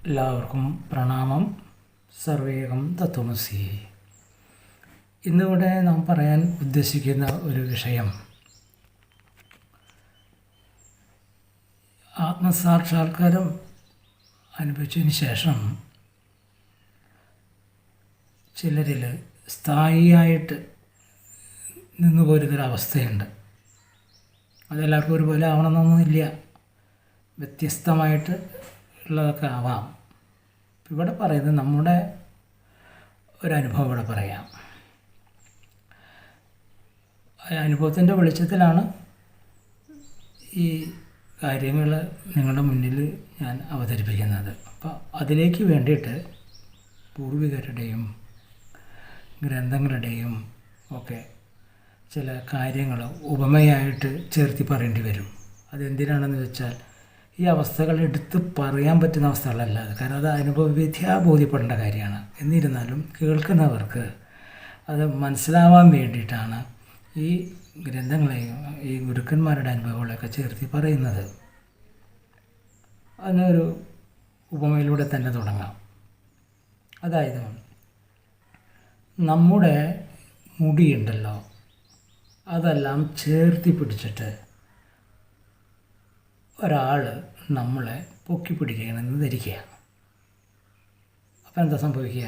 എല്ലാവർക്കും പ്രണാമം. സർവേകം തത്വമസി. ഇന്നിവിടെ നാം പറയാൻ ഉദ്ദേശിക്കുന്ന ഒരു വിഷയം ആത്മസാക്ഷാത്കാരം അനുഭവിച്ചതിന് ശേഷം ചിലരിൽ സ്ഥായിയായിട്ട് നിന്നു പോരുന്നൊരവസ്ഥയുണ്ട്. അതെല്ലാവർക്കും ഒരുപോലെ ആവണമെന്നൊന്നുമില്ല, വ്യത്യസ്തമായിട്ട് ഉള്ളതൊക്കെ ആവാം. ഇവിടെ പറയുന്നത് നമ്മുടെ ഒരനുഭവം ഇവിടെ പറയാം. അനുഭവത്തിൻ്റെ വെളിച്ചത്തിലാണ് ഈ കാര്യങ്ങൾ നിങ്ങളുടെ മുന്നിൽ ഞാൻ അവതരിപ്പിക്കുന്നത്. അപ്പോൾ അതിലേക്ക് വേണ്ടിയിട്ട് പൂർവികരുടെയും ഗ്രന്ഥങ്ങളുടെയും ഒക്കെ ചില കാര്യങ്ങൾ ഉപമയായിട്ട് ചേർത്തി പറയേണ്ടി വരും. അതെന്തിനാണെന്ന് വെച്ചാൽ ഈ അവസ്ഥകൾ എടുത്ത് പറയാൻ പറ്റുന്ന അവസ്ഥകളല്ല, കാരണം അത് അനുഭവവിദ്യ ബോധ്യപ്പെടേണ്ട കാര്യമാണ്. എന്നിരുന്നാലും കേൾക്കുന്നവർക്ക് അത് മനസ്സിലാവാൻ വേണ്ടിയിട്ടാണ് ഈ ഗ്രന്ഥങ്ങളെയും ഈ ഗുരുക്കന്മാരുടെ അനുഭവങ്ങളെയൊക്കെ ചേർത്തി പറയുന്നത്. അതിനൊരു ഉപമയിലൂടെ തന്നെ തുടങ്ങാം. അതായത് നമ്മുടെ മുടിയുണ്ടല്ലോ, അതെല്ലാം ചേർത്തി പിടിച്ചിട്ട് ഒരാൾ നമ്മളെ പൊക്കി പിടിക്കുകയാണെന്ന് ധരിക്കുക. അപ്പോൾ എന്താ സംഭവിക്കുക?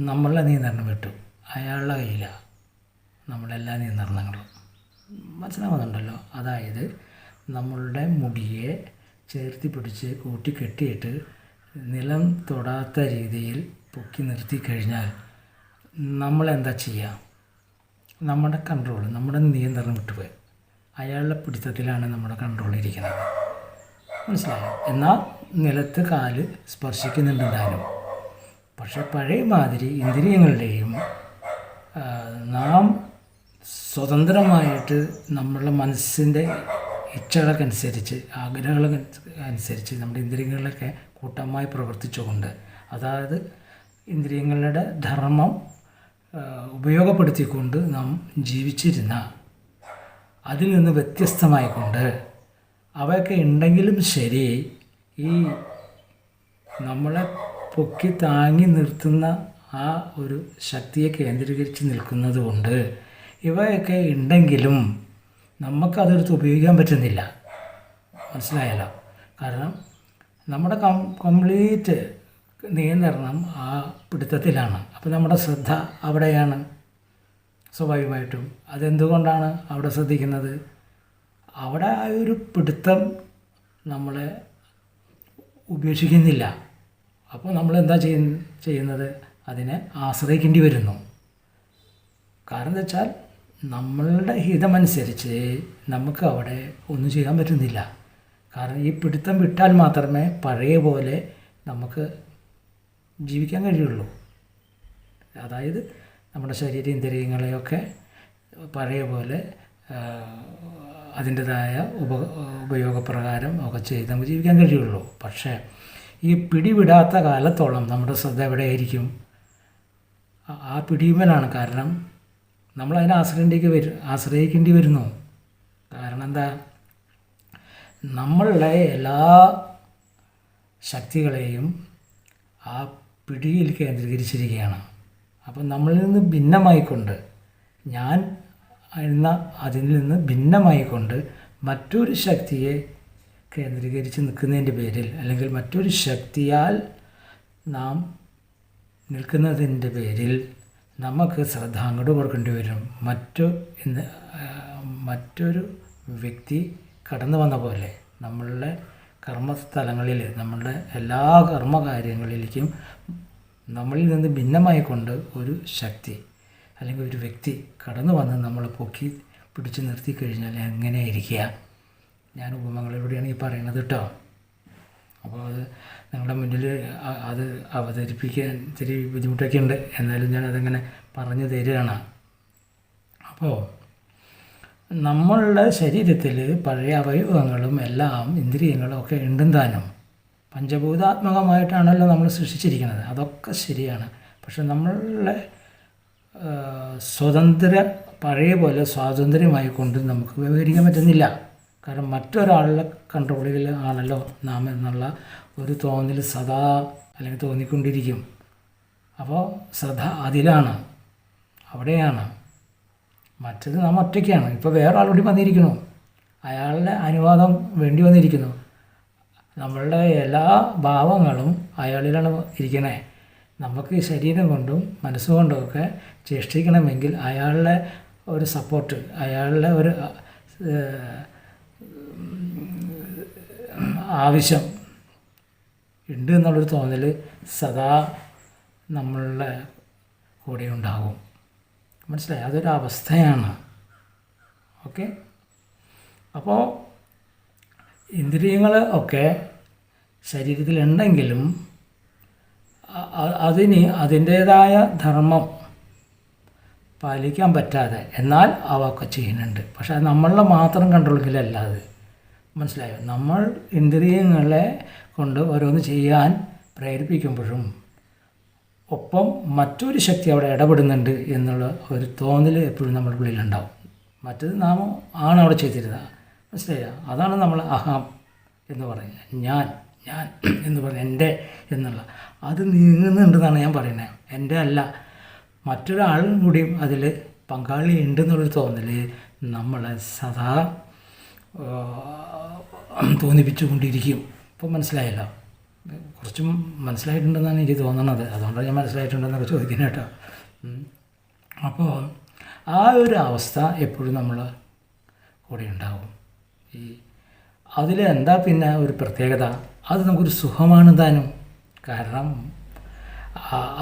നമ്മളുടെ നിയന്ത്രണം വിട്ടു, അയാളുടെ കയ്യിലാണ് നമ്മളെല്ലാ നിയന്ത്രണങ്ങളും. മനസ്സിലാവുന്നുണ്ടല്ലോ? അതായത് നമ്മളുടെ മുടിയെ ചേർത്തി പിടിച്ച് കൂട്ടിക്കെട്ടിയിട്ട് നിലം തൊടാത്ത രീതിയിൽ പൊക്കി നിർത്തി കഴിഞ്ഞാൽ നമ്മളെന്താ ചെയ്യുക? നമ്മുടെ കൺട്രോൾ, നമ്മുടെ നിയന്ത്രണം വിട്ടുപോയി. അയാളുടെ പിടുത്തത്തിലാണ് നമ്മുടെ കൺട്രോൾ ഇരിക്കുന്നത്. മനസ്സിലായോ? എന്നാൽ നിലത്ത് കാല് സ്പർശിക്കുന്നുണ്ട് താനും. പക്ഷെ പഴയ മാതിരി ഇന്ദ്രിയങ്ങളുടെയും നാം സ്വതന്ത്രമായിട്ട് നമ്മളുടെ മനസ്സിൻ്റെ ഇച്ഛകൾക്കനുസരിച്ച്, ആഗ്രഹങ്ങൾക്ക് അനുസരിച്ച് നമ്മുടെ ഇന്ദ്രിയങ്ങളിലൊക്കെ കൂട്ടമായി പ്രവർത്തിച്ചുകൊണ്ട്, അതായത് ഇന്ദ്രിയങ്ങളുടെ ധർമ്മം ഉപയോഗപ്പെടുത്തിക്കൊണ്ട് നാം ജീവിച്ചിരുന്ന, അതിൽ നിന്ന് വ്യത്യസ്തമായിക്കൊണ്ട് അവയൊക്കെ ഉണ്ടെങ്കിലും ശരി, ഈ നമ്മളെ പൊക്കി താങ്ങി നിർത്തുന്ന ആ ഒരു ശക്തിയെ കേന്ദ്രീകരിച്ച് നിൽക്കുന്നത് കൊണ്ട് ഇവയൊക്കെ ഉണ്ടെങ്കിലും നമുക്കതെടുത്ത് ഉപയോഗിക്കാൻ പറ്റുന്നില്ല. മനസ്സിലായല്ലോ? കാരണം നമ്മുടെ കംപ്ലീറ്റ് നിയന്ത്രണം ആ പിടുത്തത്തിലാണ്. അപ്പോൾ നമ്മുടെ ശ്രദ്ധ അവിടെയാണ്. സ്വാഭാവികമായിട്ടും അതെന്തുകൊണ്ടാണ് അവിടെ ശ്രദ്ധിക്കുന്നത്? അവിടെ ആ ഒരു പിടുത്തം നമ്മളെ ഉപേക്ഷിക്കുന്നില്ല. അപ്പോൾ നമ്മളെന്താ ചെയ്യുന്നത്? അതിനെ ആശ്രയിക്കേണ്ടി വരുന്നു. കാരണം എന്താ വെച്ചാൽ നമ്മളുടെ ഹിതമനുസരിച്ച് നമുക്ക് അവിടെ ഒന്നും ചെയ്യാൻ പറ്റുന്നില്ല. കാരണം ഈ പിടുത്തം വിട്ടാൽ മാത്രമേ പഴയ പോലെ നമുക്ക് ജീവിക്കാൻ കഴിയുള്ളൂ. അതായത് നമ്മുടെ ശരീരേന്ദ്രിയങ്ങളെയൊക്കെ പഴയ പോലെ അതിൻ്റെതായ ഉപയോഗപ്രകാരം ഒക്കെ ചെയ്ത് നമുക്ക് ജീവിക്കാൻ കഴിയുള്ളൂ. പക്ഷേ ഈ പിടിവിടാത്ത കാലത്തോളം നമ്മുടെ ശ്രദ്ധ എവിടെയായിരിക്കും? ആ പിടിയുമലാണ്. കാരണം നമ്മളതിനെ ആശ്രയിക്കേണ്ടി വരുന്നു. കാരണം എന്താ? നമ്മളുടെ എല്ലാ ശക്തികളെയും ആ പിടിയിൽ കേന്ദ്രീകരിച്ചിരിക്കുകയാണ്. അപ്പം നമ്മളിൽ നിന്ന് ഭിന്നമായിക്കൊണ്ട്, ഞാൻ എന്ന അതിൽ നിന്ന് ഭിന്നമായിക്കൊണ്ട് മറ്റൊരു ശക്തിയെ കേന്ദ്രീകരിച്ച് നിൽക്കുന്നതിൻ്റെ പേരിൽ, അല്ലെങ്കിൽ മറ്റൊരു ശക്തിയാൽ നാം നിൽക്കുന്നതിൻ്റെ പേരിൽ നമുക്ക് ശ്രദ്ധ അങ്ങോട്ട് കൊടുക്കേണ്ടി വരും. മറ്റൊരു വ്യക്തി കടന്നു വന്ന പോലെ നമ്മളുടെ കർമ്മസ്ഥലങ്ങളിൽ, നമ്മളുടെ എല്ലാ കർമ്മകാര്യങ്ങളിലേക്കും നമ്മളിൽ നിന്ന് ഭിന്നമായിക്കൊണ്ട് ഒരു ശക്തി അല്ലെങ്കിൽ ഒരു വ്യക്തി കടന്നു വന്ന് നമ്മളെ പൊക്കി പിടിച്ച് നിർത്തി കഴിഞ്ഞാൽ എങ്ങനെയായിരിക്കുക? ഞാൻ ഉപമകളിലൂടെയാണ് ഈ പറയുന്നത് കേട്ടോ. അപ്പോൾ അത് നിങ്ങളുടെ മുന്നിൽ അത് അവതരിപ്പിക്കാൻ ഇത്തിരി ബുദ്ധിമുട്ടൊക്കെ ഉണ്ട്, എന്നാലും ഞാൻ അതങ്ങനെ പറഞ്ഞു തരികയാണ്. അപ്പോൾ നമ്മളുടെ ശരീരത്തിൽ പഴയ അവയവങ്ങളും എല്ലാം ഇന്ദ്രിയങ്ങളും ഒക്കെ ഉണ്ടും താനും. പഞ്ചഭൂതാത്മകമായിട്ടാണല്ലോ നമ്മൾ സൃഷ്ടിച്ചിരിക്കുന്നത്, അതൊക്കെ ശരിയാണ്. പക്ഷെ നമ്മളുടെ പഴയ പോലെ സ്വാതന്ത്ര്യമായി കൊണ്ട് നമുക്ക് വ്യവഹരിക്കാൻ പറ്റുന്നില്ല. കാരണം മറ്റൊരാളുടെ കൺട്രോളിൽ ആണല്ലോ നാം എന്നുള്ള ഒരു തോന്നൽ സദാ അല്ലെങ്കിൽ തോന്നിക്കൊണ്ടിരിക്കും. അപ്പോൾ ശ്രദ്ധ അതിലാണ്, അവിടെയാണ്. മറ്റത് നാം ഒറ്റയ്ക്കാണ്. ഇപ്പോൾ വേറെ ആളോട് വന്നിരിക്കുന്നു, അയാളുടെ അനുവാദം വേണ്ടി വന്നിരിക്കുന്നു. നമ്മളുടെ എല്ലാ ഭാവങ്ങളും അയാളിലാണ് ഇരിക്കണേ. നമുക്ക് ശരീരം കൊണ്ടും മനസ്സുകൊണ്ടും ഒക്കെ ചേഷ്ടിക്കണമെങ്കിൽ അയാളുടെ ഒരു സപ്പോർട്ട്, അയാളുടെ ഒരു ആവശ്യം ഉണ്ട് എന്നുള്ളൊരു തോന്നൽ സദാ നമ്മളുടെ കൂടെ ഉണ്ടാകും. മനസ്സിലായി? അതൊരു അവസ്ഥയാണ്. ഓക്കെ. അപ്പോൾ ഇന്ദ്രിയങ്ങൾ ഒക്കെ ശരീരത്തിലുണ്ടെങ്കിലും അതിന് അതിൻ്റേതായ ധർമ്മം പാലിക്കാൻ പറ്റാതെ എന്നാൽ അവ ഒക്കെ ചെയ്യുന്നുണ്ട്. പക്ഷേ അത് നമ്മളുടെ മാത്രം കൺട്രോളിലല്ല അത്. മനസ്സിലായോ? നമ്മൾ ഇന്ദ്രിയങ്ങളെ കൊണ്ട് ഓരോന്ന് ചെയ്യാൻ പ്രേരിപ്പിക്കുമ്പോഴും ഒപ്പം മറ്റൊരു ശക്തി അവിടെ ഇടപെടുന്നുണ്ട് എന്നുള്ള ഒരു തോന്നൽ എപ്പോഴും നമ്മുടെ ഉള്ളിലുണ്ടാവും. മറ്റത് നാം ആണ് അവിടെ ചെയ്തിരുന്നത്. മനസ്സിലായോ? അതാണ് നമ്മൾ അഹം എന്ന് പറയുന്നത്. ഞാൻ എന്ന് പറയുന്നത് എൻ്റെ എന്നുള്ള അത് നീങ്ങുന്നുണ്ടെന്നാണ് ഞാൻ പറയുന്നത്. എൻ്റെ അല്ല, മറ്റൊരാളും കൂടിയും അതിൽ പങ്കാളി ഉണ്ടെന്നുള്ളൊരു തോന്നൽ നമ്മളെ സദാ തോന്നിപ്പിച്ചുകൊണ്ടിരിക്കും. ഇപ്പം മനസ്സിലായല്ലോ? കുറച്ചും മനസ്സിലായിട്ടുണ്ടെന്നാണ് എനിക്ക് തോന്നുന്നത്. അതുകൊണ്ടാണ് ഞാൻ മനസ്സിലായിട്ടുണ്ടെന്നൊക്കെ ചോദിക്കുന്നത് കേട്ടോ. അപ്പോൾ ആ ഒരു അവസ്ഥ എപ്പോഴും നമ്മൾ കൂടെ ഉണ്ടാവും. അതിൽ എന്താ പിന്നെ ഒരു പ്രത്യേകത? അത് നമുക്കൊരു സുഖമാണ് താനും. കാരണം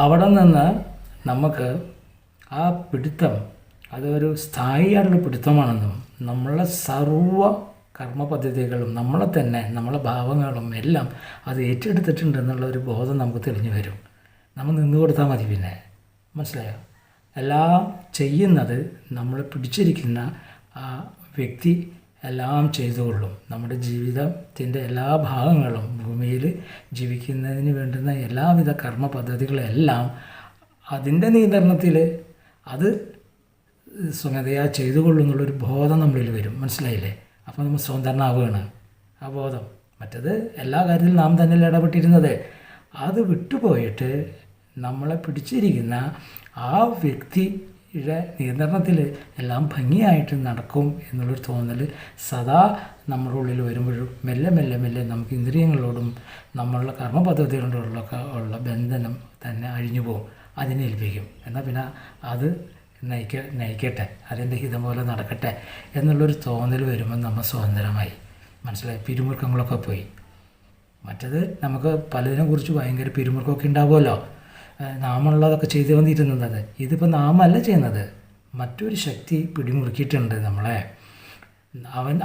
അവിടെ നിന്ന് നമുക്ക് ആ പിടുത്തം അതൊരു സ്ഥായിയായിട്ടുള്ള പിടുത്തമാണെന്നും നമ്മളെ സർവ്വ കർമ്മ പദ്ധതികളും നമ്മളെ തന്നെ നമ്മളെ ഭാവങ്ങളും എല്ലാം അത് ഏറ്റെടുത്തിട്ടുണ്ടെന്നുള്ള ഒരു ബോധം നമുക്ക് തെളിഞ്ഞു വരും. നമ്മൾ നിന്ന് കൊടുത്താൽ മതി. പിന്നെ മനസ്സിലായോ? എല്ലാം ചെയ്യുന്നത് നമ്മൾ പിടിച്ചിരിക്കുന്ന ആ വ്യക്തി എല്ലാം ചെയ്തുകൊള്ളും. നമ്മുടെ ജീവിതത്തിൻ്റെ എല്ലാ ഭാഗങ്ങളും ഭൂമിയിൽ ജീവിക്കുന്നതിന് വേണ്ടുന്ന എല്ലാവിധ കർമ്മ പദ്ധതികളെല്ലാം അതിൻ്റെ നിയന്ത്രണത്തിൽ അത് സ്വമേധയാ ചെയ്തുകൊള്ളുന്നുള്ളൊരു ബോധം നമ്മളിൽ വരും. മനസ്സിലായില്ലേ? അപ്പോൾ നമ്മൾ സ്വതന്ത്രനാവുകയാണ് ആ ബോധം. മറ്റത് എല്ലാ കാര്യത്തിലും നാം തന്നെ ഇടപെട്ടിരുന്നത് അത് വിട്ടുപോയിട്ട് നമ്മളെ പിടിച്ചിരിക്കുന്ന ആ വ്യക്തിയുടെ നിയന്ത്രണത്തിൽ എല്ലാം ഭംഗിയായിട്ട് നടക്കും എന്നുള്ളൊരു തോന്നൽ സദാ നമ്മുടെ ഉള്ളിൽ വരുമ്പോഴും മെല്ലെ മെല്ലെ മെല്ലെ നമുക്ക് ഇന്ദ്രിയങ്ങളോടും നമ്മളുടെ കർമ്മ പദ്ധതികളോടുള്ളൊക്കെ ഉള്ള ബന്ധനം തന്നെ അഴിഞ്ഞു പോകും. അതിനെ ഏൽപ്പിക്കും. എന്നാൽ പിന്നെ അത് നയിക്കട്ടെ, അതിൻ്റെ ഹിതം പോലെ നടക്കട്ടെ എന്നുള്ളൊരു തോന്നൽ വരുമ്പോൾ നമ്മൾ സ്വതന്ത്രമായി. മനസ്സിലായി? പിരിമുറുക്കങ്ങളൊക്കെ പോയി. മറ്റത് നമുക്ക് പലതിനെ കുറിച്ച് ഭയങ്കര പിരിമുറുക്കമൊക്കെ ഉണ്ടാവുമല്ലോ. നാമുള്ളതൊക്കെ ചെയ്തു വന്നിരുന്നത്. ഇതിപ്പോൾ നാമല്ല ചെയ്യുന്നത്, മറ്റൊരു ശക്തി പിടിമുറുക്കിയിട്ടുണ്ട് നമ്മളെ.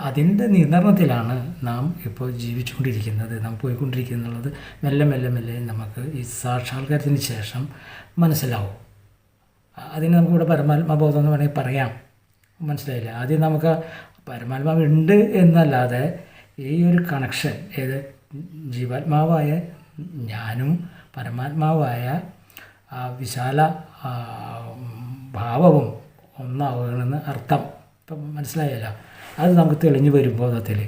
അതിൻ്റെ നിയന്ത്രണത്തിലാണ് നാം ഇപ്പോൾ ജീവിച്ചുകൊണ്ടിരിക്കുന്നത്, നാം പോയിക്കൊണ്ടിരിക്കുന്നുള്ളത്. മെല്ലെ മെല്ലെ മെല്ലെ നമുക്ക് ഈ സാക്ഷാത്കാരത്തിന് ശേഷം മനസ്സിലാവും. അതിന് നമുക്കിവിടെ പരമാത്മബോധം എന്ന് വേണമെങ്കിൽ പറയാം. മനസ്സിലായില്ലേ? ആദ്യം നമുക്ക് പരമാത്മാവ് ഉണ്ട് എന്നല്ലാതെ ഈ ഒരു കണക്ഷൻ ഏത് ജീവാത്മാവായ ഞാനും പരമാത്മാവായ വിശാല ഭാവവും ഒന്നാവുകയാണെന്ന് അർത്ഥം. ഇപ്പം മനസ്സിലായല്ലോ? അത് നമുക്ക് തെളിഞ്ഞു വരും ബോധത്തിൽ,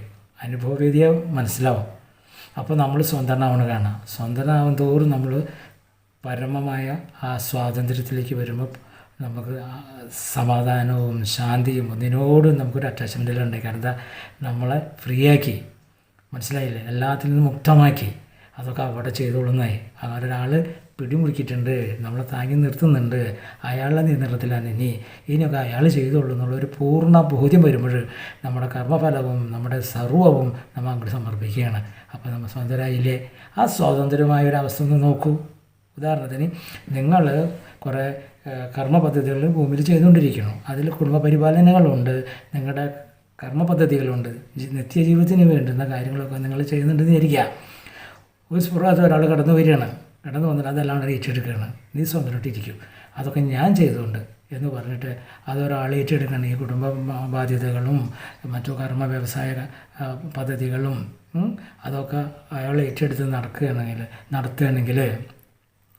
അനുഭവവേദിയ മനസ്സിലാവും. അപ്പോൾ നമ്മൾ സ്വതന്ത്രനാവണം കാണാം. സ്വതന്ത്രനാവും തോറും നമ്മൾ പരമമായ ആ സ്വാതന്ത്ര്യത്തിലേക്ക് വരുമ്പോൾ നമുക്ക് സമാധാനവും ശാന്തിയും ഒന്നിനോടും നമുക്കൊരു അറ്റാച്ച്മെൻറ്റിലുണ്ട്. കാരണം നമ്മളെ ഫ്രീ ആക്കി. മനസ്സിലായില്ലേ? എല്ലാത്തിൽ നിന്നും മുക്തമാക്കി. അതൊക്കെ അവിടെ ചെയ്തോളുന്നായി. അങ്ങനെ ഒരാൾ പിടിമുറുക്കിയിട്ടുണ്ട്, നമ്മളെ താങ്ങി നിർത്തുന്നുണ്ട്, അയാളുടെ നിയന്ത്രണത്തിലാണ് ഇനിയൊക്കെ അയാൾ ചെയ്തോളൂ എന്നുള്ളൊരു പൂർണ്ണ ബോധ്യം വരുമ്പോൾ നമ്മുടെ കർമ്മഫലവും നമ്മുടെ സർവ്വവും നമ്മൾ അങ്ങോട്ട് സമർപ്പിക്കുകയാണ്. അപ്പോൾ നമ്മൾ സ്വതന്ത്രരായില്ലേ? ആ സ്വാതന്ത്ര്യമായൊരവസ്ഥ ഒന്ന് നോക്കൂ. ഉദാഹരണത്തിന് നിങ്ങൾ കുറേ കർമ്മ പദ്ധതികൾ ഭൂമിയിൽ ചെയ്തുകൊണ്ടിരിക്കണം. അതിൽ കുടുംബ പരിപാലനകളുണ്ട്, നിങ്ങളുടെ കർമ്മ പദ്ധതികളുണ്ട്, നിത്യജീവിതത്തിന് വേണ്ടുന്ന കാര്യങ്ങളൊക്കെ നിങ്ങൾ ചെയ്യുന്നുണ്ടെന്ന് വിചാരിക്കുക. ഒരു സ്പൃഹത്ത് ഒരാൾ കടന്നു വരികയാണ്, കടന്നു വന്നിട്ട് അതെല്ലാം ഏറ്റെടുക്കുകയാണ്. നീ സ്വന്തമായിട്ടിരിക്കും, അതൊക്കെ ഞാൻ ചെയ്തുകൊണ്ട് എന്ന് പറഞ്ഞിട്ട് അതൊരാൾ ഏറ്റെടുക്കുകയാണെങ്കിൽ കുടുംബ ബാധ്യതകളും മറ്റു കർമ്മ വ്യവസായ പദ്ധതികളും അതൊക്കെ അയാൾ ഏറ്റെടുത്ത് നടത്തുകയാണെങ്കിൽ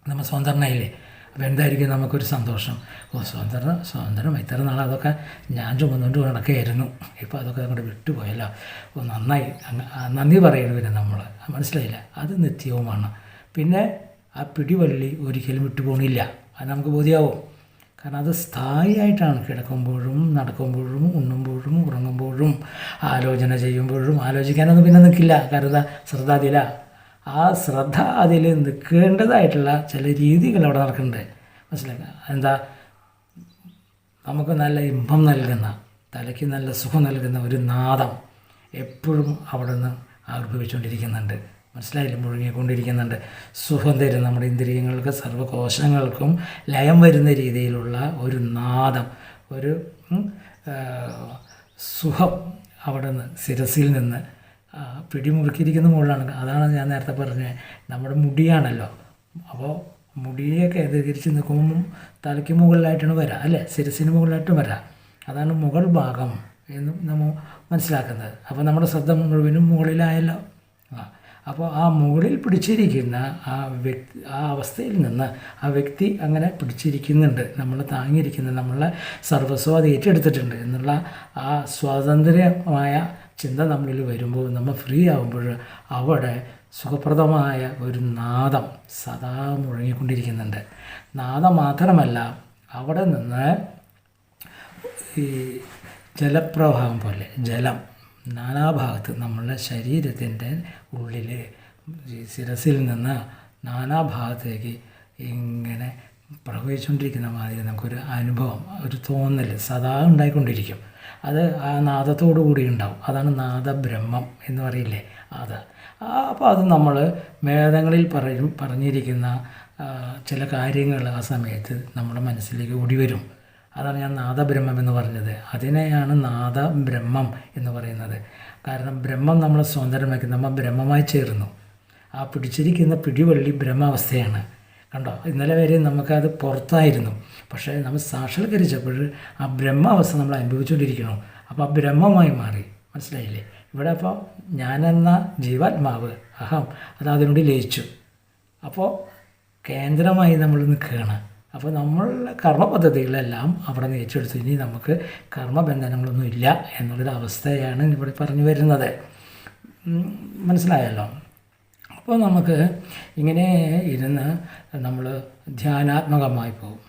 നമ്മൾ സ്വതന്ത്രനായില്ലേ? അപ്പോൾ എന്തായിരിക്കും നമുക്കൊരു സന്തോഷം. സ്വതന്ത്രം ഇത്ര നാൾ അതൊക്കെ ഞാൻ ചുമന്നുകൊണ്ട് നടക്കുകയായിരുന്നു, ഇപ്പോൾ അതൊക്കെ അങ്ങോട്ട് വിട്ടുപോയല്ലോ, നന്നായി, നന്ദി പറയുന്നത് പിന്നെ നമ്മൾ മനസ്സിലായില്ല. അത് നിത്യവുമാണ്. പിന്നെ ആ പിടിവള്ളി ഒരിക്കലും വിട്ടുപോകണില്ല, അത് നമുക്ക് ബോധ്യമാവും. കാരണം അത് സ്ഥായിയായിട്ടാണ്. കിടക്കുമ്പോഴും നടക്കുമ്പോഴും ഉണ്ണുമ്പോഴും ഉറങ്ങുമ്പോഴും ആലോചന ചെയ്യുമ്പോഴും ആലോചിക്കാനൊന്നും പിന്നെ നിൽക്കില്ല. കാരണം ശ്രദ്ധ അതില. ആ ശ്രദ്ധ അതിൽ നിൽക്കേണ്ടതായിട്ടുള്ള ചില രീതികൾ അവിടെ നടക്കുന്നുണ്ട്. മനസ്സിലാക്കുക? എന്താ, നമുക്ക് നല്ല ഇമ്പം നൽകുന്ന, തലയ്ക്ക് നല്ല സുഖം നൽകുന്ന ഒരു നാദം എപ്പോഴും അവിടെ നിന്ന് ആവിർഭവിച്ചുകൊണ്ടിരിക്കുന്നുണ്ട്. മനസ്സിലായില്ല? മുഴുകിക്കൊണ്ടിരിക്കുന്നുണ്ട്. സുഖം തരും നമ്മുടെ ഇന്ദ്രിയങ്ങൾക്ക്, സർവ്വകോശങ്ങൾക്കും ലയം വരുന്ന രീതിയിലുള്ള ഒരു നാദം, ഒരു സുഖം അവിടെ നിന്ന് ശിരസിൽ നിന്ന് പിടിമുറുക്കിയിരിക്കുന്ന മുകളിലാണ്. അതാണ് ഞാൻ നേരത്തെ പറഞ്ഞത്, നമ്മുടെ മുടിയാണല്ലോ. അപ്പോൾ മുടിയെ കേന്ദ്രീകരിച്ച് നിൽക്കുമ്പം തലയ്ക്ക് മുകളിലായിട്ടാണ് വരാം, അല്ലേ? ശിരസിന് മുകളിലായിട്ട് വരാം. അതാണ് മുകൾ ഭാഗം എന്ന് നമ്മൾ മനസ്സിലാക്കുന്നത്. അപ്പോൾ നമ്മുടെ ശ്രദ്ധ മുഴുവനും മുകളിലായല്ലോ. അപ്പോൾ ആ മുകളിൽ പിടിച്ചിരിക്കുന്ന ആ അവസ്ഥയിൽ നിന്ന് ആ വ്യക്തി അങ്ങനെ പിടിച്ചിരിക്കുന്നുണ്ട്, നമ്മൾ താങ്ങിയിരിക്കുന്നത്, നമ്മളെ സർവസ്വം അത് ഏറ്റെടുത്തിട്ടുണ്ട് എന്നുള്ള ആ സ്വാതന്ത്ര്യമായ ചിന്ത നമ്മളിൽ വരുമ്പോൾ, നമ്മൾ ഫ്രീ ആകുമ്പോൾ അവിടെ സുഖപ്രദമായ ഒരു നാദം സദാ മുഴങ്ങിക്കൊണ്ടിരിക്കുന്നുണ്ട്. നാദം മാത്രമല്ല, അവിടെ നിന്ന് ഈ ജലപ്രവാഹം പോലെ ജലം നാനാഭാഗത്ത് നമ്മളുടെ ശരീരത്തിൻ്റെ ഉള്ളിൽ ശിരസിൽ നിന്ന് നാനാഭാഗത്തേക്ക് ഇങ്ങനെ പ്രവഹിച്ചുകൊണ്ടിരിക്കുന്ന മാതിരി നമുക്കൊരു അനുഭവം, ഒരു തോന്നൽ സദാ ഉണ്ടായിക്കൊണ്ടിരിക്കും. അത് ആ നാദത്തോടു കൂടി ഉണ്ടാവും. അതാണ് നാദബ്രഹ്മം എന്ന് പറയില്ലേ, അത്. അപ്പോൾ അത് നമ്മൾ വേദങ്ങളിൽ പറഞ്ഞിരിക്കുന്ന ചില കാര്യങ്ങൾ ആ സമയത്ത് നമ്മുടെ മനസ്സിലേക്ക് ഓടി വരും. അതാണ് ഞാൻ നാദബ്രഹ്മം എന്ന് പറഞ്ഞത്. അതിനെയാണ് നാദബ്രഹ്മം എന്ന് പറയുന്നത്. കാരണം ബ്രഹ്മം നമ്മളെ സ്വതന്ത്രമാക്കി, നമ്മൾ ബ്രഹ്മമായി ചേർന്നു. ആ പിടിച്ചിരിക്കുന്ന പിടിവള്ളി ബ്രഹ്മാവസ്ഥയാണ്. കണ്ടോ, ഇന്നലെ വരെ നമുക്കത് പുറത്തായിരുന്നു. പക്ഷേ നമ്മൾ സാക്ഷാത്കരിച്ചപ്പോൾ ആ ബ്രഹ്മാവസ്ഥ നമ്മൾ അനുഭവിച്ചുകൊണ്ടിരിക്കണം. അപ്പോൾ ആ ബ്രഹ്മമായി മാറി. മനസ്സിലായില്ലേ? ഇവിടെ അപ്പോൾ ഞാനെന്ന ജീവാത്മാവ്, അഹം, അത് അതിനോട് ലയിച്ചു. അപ്പോൾ കേന്ദ്രമായി നമ്മൾ നിൽക്കുകയാണ്. അപ്പോൾ നമ്മളുടെ കർമ്മപദ്ധതികളെല്ലാം അവിടെ നിന്ന് ഏറ്റെടുത്തു. ഇനി നമുക്ക് കർമ്മബന്ധനങ്ങളൊന്നും ഇല്ല എന്നുള്ളൊരു അവസ്ഥയാണ് ഇവിടെ പറഞ്ഞു വരുന്നത്. മനസ്സിലായല്ലോ? അപ്പോൾ നമുക്ക് ഇങ്ങനെ ഇരുന്ന് നമ്മൾ ധ്യാനാത്മകമായി പോകും.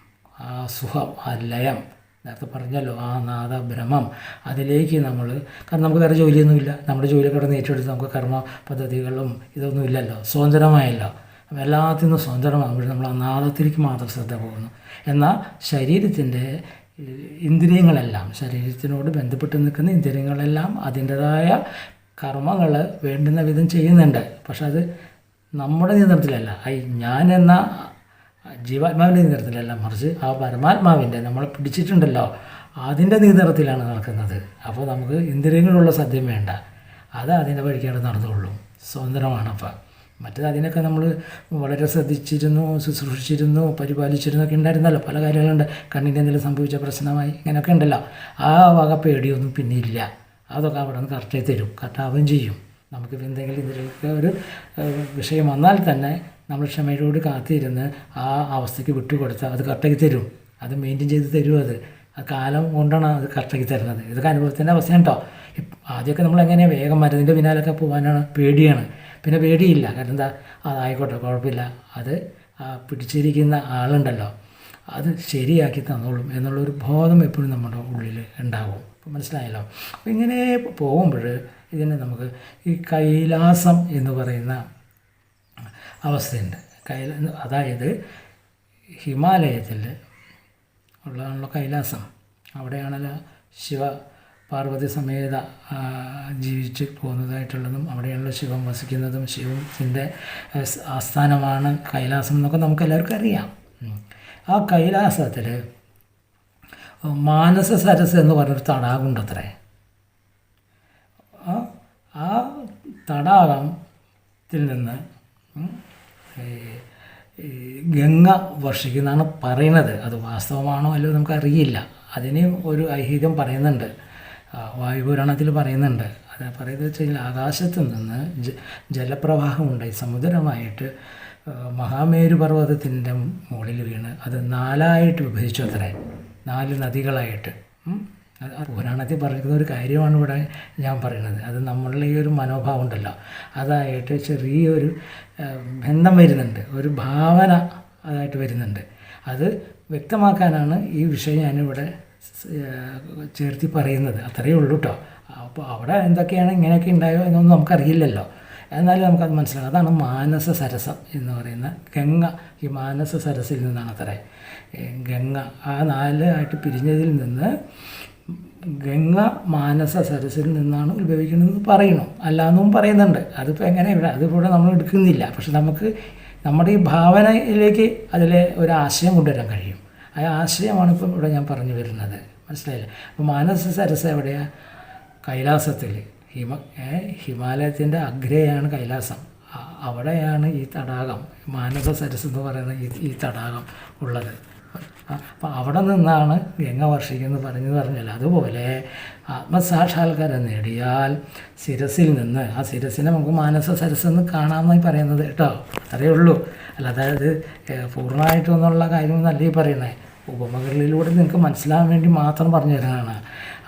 ആ സുഖം, ആ ലയം, നേരത്തെ പറഞ്ഞല്ലോ, ആ നാദബ്രഹ്മം, അതിലേക്ക് നമ്മൾ, കാരണം നമുക്ക് വേറെ ജോലിയൊന്നുമില്ല. നമ്മുടെ ജോലിയൊക്കെ അവിടെ നിന്ന് ഏറ്റെടുത്ത് നമുക്ക് കർമ്മ പദ്ധതികളും ഇതൊന്നും ഇല്ലല്ലോ, സ്വതന്ത്രമായല്ലോ. അപ്പോൾ എല്ലാത്തിൽ നിന്നും സ്വതന്ത്രമാകുമ്പോൾ നമ്മൾ ആ നാദത്തിലേക്ക് മാത്രം ശ്രദ്ധ പോകുന്നു. എന്നാൽ ശരീരത്തിൻ്റെ ഇന്ദ്രിയങ്ങളെല്ലാം, ശരീരത്തിനോട് ബന്ധപ്പെട്ട് നിൽക്കുന്ന ഇന്ദ്രിയങ്ങളെല്ലാം അതിൻ്റേതായ കർമ്മങ്ങൾ വേണ്ടുന്ന വിധം ചെയ്യുന്നുണ്ട്. പക്ഷെ അത് നമ്മുടെ നിയന്ത്രണത്തിലല്ല, ഞാൻ എന്ന ജീവാത്മാവിൻ്റെ നിയന്ത്രണത്തിലല്ല, മറിച്ച് ആ പരമാത്മാവിൻ്റെ നമ്മളെ പിടിച്ചിട്ടുണ്ടല്ലോ അതിൻ്റെ നിയന്ത്രണത്തിലാണ് നടക്കുന്നത്. അപ്പോൾ നമുക്ക് ഇന്ദ്രിയങ്ങളുള്ള സദ്യം വേണ്ട, അത് അതിൻ്റെ വഴിക്കാണ് നടന്നുകൊള്ളും, സ്വതന്ത്രമാണ്. അപ്പം മറ്റേത് അതിനൊക്കെ നമ്മൾ വളരെ ശ്രദ്ധിച്ചിരുന്നു, ശുശ്രൂഷിച്ചിരുന്നു, പരിപാലിച്ചിരുന്നൊക്കെ ഉണ്ടായിരുന്നല്ലോ. പല കാര്യങ്ങളുണ്ട്. കണ്ണിൻ്റെ എന്തെങ്കിലും സംഭവിച്ച പ്രശ്നമായി ഇങ്ങനെയൊക്കെ ഉണ്ടല്ലോ. ആ വക പേടിയൊന്നും പിന്നെ ഇല്ല. അതൊക്കെ അവിടെ നിന്ന് കറക്റ്റായി തരും, കറക്റ്റാവുകയും ചെയ്യും. നമുക്ക് എന്തെങ്കിലും ഇതിലൊക്കെ ഒരു വിഷയം വന്നാൽ തന്നെ നമ്മൾ ക്ഷമയോട് കാത്തിരുന്ന് ആ അവസ്ഥയ്ക്ക് വിട്ടുകൊടുത്താൽ അത് കറക്റ്റാക്കി തരും. അത് മെയിൻറ്റെയിൻ ചെയ്ത് തരും. അത് കാലം കൊണ്ടാണ് അത് കറക്റ്റാക്കി തരുന്നത്. ഇതൊക്കെ അനുഭവത്തിൻ്റെ അവസ്ഥയാണ് കേട്ടോ. ആദ്യമൊക്കെ നമ്മൾ എങ്ങനെയാണ് വേഗം മരുന്നിൻ്റെ പിന്നാലൊക്കെ പോകാനാണ്, പേടിയാണ്. പിന്നെ പേടിയില്ല. കാരണം എന്താ, അതായിക്കോട്ടെ, കുഴപ്പമില്ല, അത് പിടിച്ചിരിക്കുന്ന ആളുണ്ടല്ലോ അത് ശരിയാക്കി തന്നോളും എന്നുള്ളൊരു ബോധം എപ്പോഴും നമ്മുടെ ഉള്ളിൽ ഉണ്ടാകും. അപ്പോൾ മനസ്സിലായല്ലോ? അപ്പോൾ ഇങ്ങനെ പോകുമ്പോൾ ഇതിനെ നമുക്ക് ഈ കൈലാസം എന്ന് പറയുന്ന അവസ്ഥയുണ്ട്. അതായത് ഹിമാലയത്തിൽ ഉള്ളതാണല്ലോ കൈലാസം. അവിടെയാണല്ലോ ശിവ പാർവതി സമേത ജീവിച്ച് പോകുന്നതായിട്ടുള്ളതും അവിടെയാണല്ലോ ശിവൻ വസിക്കുന്നതും. ശിവത്തിൻ്റെ ആസ്ഥാനമാണ് കൈലാസം എന്നൊക്കെ നമുക്ക് എല്ലാവർക്കും അറിയാം. ആ കൈലാസത്തിൽ മാനസ സരസ് എന്ന് പറഞ്ഞൊരു തടാകമുണ്ട് അത്രേ. ആ തടാകത്തിൽ നിന്ന് ഗംഗ വർഷിക്കുന്നതാണ് പറയുന്നത്. അത് വാസ്തവമാണോ അല്ലയോ നമുക്കറിയില്ല. അതിന് ഒരു ഐതിഹ്യം പറയുന്നുണ്ട്, വായുപുരാണത്തിൽ പറയുന്നുണ്ട്. അത് പറയുന്നത് വെച്ച് കഴിഞ്ഞാൽ ആകാശത്ത് നിന്ന് ജലപ്രവാഹം ഉണ്ടായി സമുദ്രമായിട്ട് മഹാമേരു പർവ്വതത്തിൻ്റെ മുകളിൽ വീണ് അത് 4ആയിട്ട് വിഭജിച്ചു അത്രേ, 4 നദികളായിട്ട്. പുരാണത്തിൽ പറയുന്ന ഒരു കാര്യമാണ് ഇവിടെ ഞാൻ പറയുന്നത്. അത് നമ്മളുടെ ഈ ഒരു മനോഭാവം ഉണ്ടല്ലോ, അതായിട്ട് ചെറിയൊരു ബന്ധം വരുന്നുണ്ട്, ഒരു ഭാവന അതായിട്ട് വരുന്നുണ്ട്. അത് വ്യക്തമാക്കാനാണ് ഈ വിഷയം ഞാനിവിടെ ചേർത്തി പറയുന്നത്. അത്രയേ ഉള്ളൂ കേട്ടോ. അപ്പോൾ അവിടെ എന്തൊക്കെയാണ് ഇങ്ങനെയൊക്കെ ഉണ്ടായോ എന്നൊന്നും നമുക്കറിയില്ലല്ലോ, എന്നാലും നമുക്കത് മനസ്സിലാക്കാം. അതാണ് മാനസ സരസം എന്ന് പറയുന്ന ഗംഗ. ഈ മാനസ സരസിൽ നിന്നാണ് അത്രേ ഗംഗ ആ 4 ആയിട്ട് പിരിഞ്ഞതിൽ നിന്ന് ഗംഗ മാനസ സരസിൽ നിന്നാണ് ഉത്ഭവിക്കുന്നതെന്ന് പറയണു, അല്ലാന്നും പറയുന്നുണ്ട്. അതിപ്പോൾ എങ്ങനെ ഇവിടെ അതിവിടെ നമ്മൾ എടുക്കുന്നില്ല. പക്ഷെ നമുക്ക് നമ്മുടെ ഈ ഭാവനയിലേക്ക് അതിലെ ഒരു ആശയം കൊണ്ടുവരാൻ കഴിയും. ആ ആശയമാണ് ഇപ്പം ഇവിടെ ഞാൻ പറഞ്ഞു വരുന്നത്. മനസ്സിലായില്ലേ? അപ്പോൾ മാനസ സരസ് എവിടെയാണ്? കൈലാസത്തിൽ. ഹിമാലയത്തിൻ്റെ അഗ്രയാണ് കൈലാസം. അവിടെയാണ് ഈ തടാകം, മാനസ സരസ് എന്ന് പറയുന്ന ഈ തടാകം ഉള്ളത്. അപ്പോൾ അവിടെ നിന്നാണ് ഗംഗ വർഷിക്കുന്നത് പറഞ്ഞല്ലോ. അതുപോലെ ആത്മസാക്ഷാത്കാരം നേടിയാൽ ശിരസിൽ നിന്ന്, ആ ശിരസിനെ നമുക്ക് മാനസ സരസ്സെന്ന് കാണാമെന്നായി പറയുന്നത് കേട്ടോ. അത്രയേ ഉള്ളൂ. അല്ല അതായത് പൂർണ്ണമായിട്ടൊന്നുള്ള കാര്യമൊന്നല്ല ഈ പറയുന്നത്. ഉപമകളിലൂടെ നിങ്ങൾക്ക് മനസ്സിലാകാൻ വേണ്ടി മാത്രം പറഞ്ഞു തരുന്നതാണ്.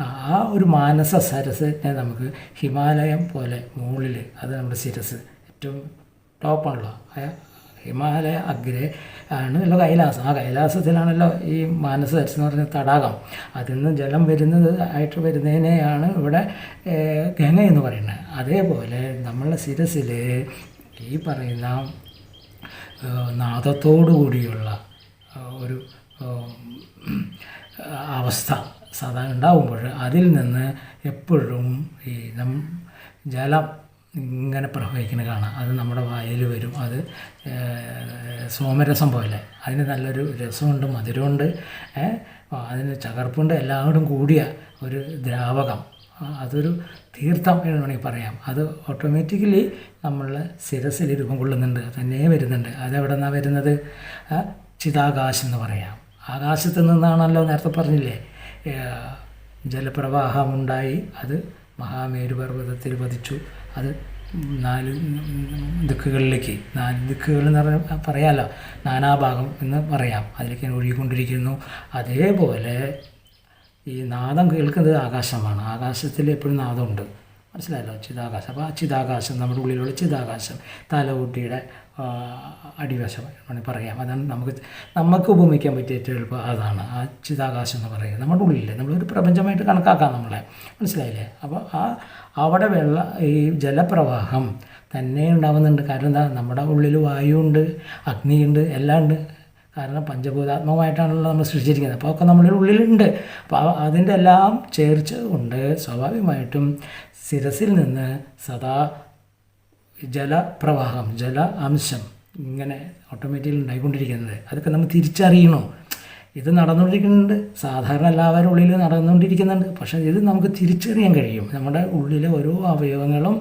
ആ ഒരു മാനസ സരസിനെ നമുക്ക് ഹിമാലയം പോലെ മുകളിൽ, അത് നമ്മുടെ ശിരസ് ഏറ്റവും ടോപ്പാണല്ലോ. ഹിമാലയ അഗ്രേ ആണല്ലോ കൈലാസം. ആ കൈലാസത്തിലാണല്ലോ ഈ മാനസ സരസ് എന്ന് പറയുന്ന തടാകം. അതിൽ നിന്ന് ജലം ആയിട്ട് വരുന്നതിനെയാണ് ഇവിടെ ഗംഗ എന്ന് പറയുന്നത്. അതേപോലെ നമ്മളുടെ ശിരസിൽ ഈ പറയുന്ന നാദത്തോടു കൂടിയുള്ള ഒരു അവസ്ഥ സദാ ഉണ്ടാകുമ്പോൾ അതിൽ നിന്ന് എപ്പോഴും ഈ ജലം ഇങ്ങനെ പ്രവഹിക്കുന്നത് കാണാം. അത് നമ്മുടെ വായിൽ വരും. അത് സോമരസം പോലെ, അതിന് നല്ലൊരു രസമുണ്ട്, മധുരമുണ്ട്, അതിന് ചകർപ്പുണ്ട്, എല്ലാവരും കൂടിയ ഒരു ദ്രാവകം. അതൊരു തീർത്ഥം എന്ന് വേണമെങ്കിൽ പറയാം. അത് ഓട്ടോമാറ്റിക്കലി നമ്മളുടെ ശിരസിൽ രൂപം കൊള്ളുന്നുണ്ട്, തന്നെ വരുന്നുണ്ട്. അതെവിടെ നിന്നാണ് വരുന്നത്? ചിതാകാശം എന്ന് പറയാം. ആകാശത്ത് നിന്നാണല്ലോ നേരത്തെ പറഞ്ഞില്ലേ ജലപ്രവാഹമുണ്ടായി, അത് മഹാമേരു പർവ്വതത്തിൽ പതിച്ചു. അത് 4 ദിക്കുകളിലേക്ക്, 4 ദിക്കുകൾ എന്ന് പറയാമല്ലോ, നാനാഭാഗം എന്ന് പറയാം, അതിലേക്ക് ഒഴുകിക്കൊണ്ടിരിക്കുന്നു. അതേപോലെ ഈ നാദം കേൾക്കുന്നത് ആകാശമാണ്. ആകാശത്തിൽ എപ്പോഴും നാദമുണ്ട്, മനസ്സിലായല്ലോ, ചിതാകാശം. അപ്പോൾ ആ ചിതാകാശം, നമ്മുടെ ഉള്ളിലുള്ള ചിതാകാശം, തലകുട്ടിയുടെ അടിവശം വേണമെങ്കിൽ പറയാം. അതാണ് നമുക്ക് ഉപമിക്കാൻ പറ്റിയ ഏറ്റവും എളുപ്പം. അതാണ് ആ ചിതാകാശം എന്ന് പറയുന്നത്. നമ്മുടെ ഉള്ളിൽ നമ്മളൊരു പ്രപഞ്ചമായിട്ട് കണക്കാക്കാം നമ്മളെ, മനസ്സിലായില്ലേ? അപ്പോൾ അവിടെ ഈ ജലപ്രവാഹം തന്നെ ഉണ്ടാകുന്നുണ്ട്. കാരണം എന്താ? നമ്മുടെ ഉള്ളിൽ വായുണ്ട്, അഗ്നിയുണ്ട്, എല്ലാം ഉണ്ട്. കാരണം പഞ്ചഭൂതാത്മകമായിട്ടാണല്ലോ നമ്മൾ സൃഷ്ടിച്ചിരിക്കുന്നത്. അപ്പോൾ ഒക്കെ നമ്മുടെ ഉള്ളിലുണ്ട്. അപ്പോൾ അതിൻ്റെ എല്ലാം ചേർച്ച കൊണ്ട് സ്വാഭാവികമായിട്ടും ശിരസിൽ നിന്ന് സദാ ജലപ്രവാഹം, ജല അംശം ഇങ്ങനെ ഓട്ടോമാറ്റിക്കലി ഉണ്ടായിക്കൊണ്ടിരിക്കുന്നത്. അതൊക്കെ നമ്മൾ തിരിച്ചറിയണോ? ഇത് നടന്നുകൊണ്ടിരിക്കുന്നുണ്ട്, സാധാരണ എല്ലാവരുടെ ഉള്ളിൽ നടന്നുകൊണ്ടിരിക്കുന്നുണ്ട്. പക്ഷേ ഇത് നമുക്ക് തിരിച്ചറിയാൻ കഴിയും. നമ്മുടെ ഉള്ളിലെ ഓരോ അവയവങ്ങളും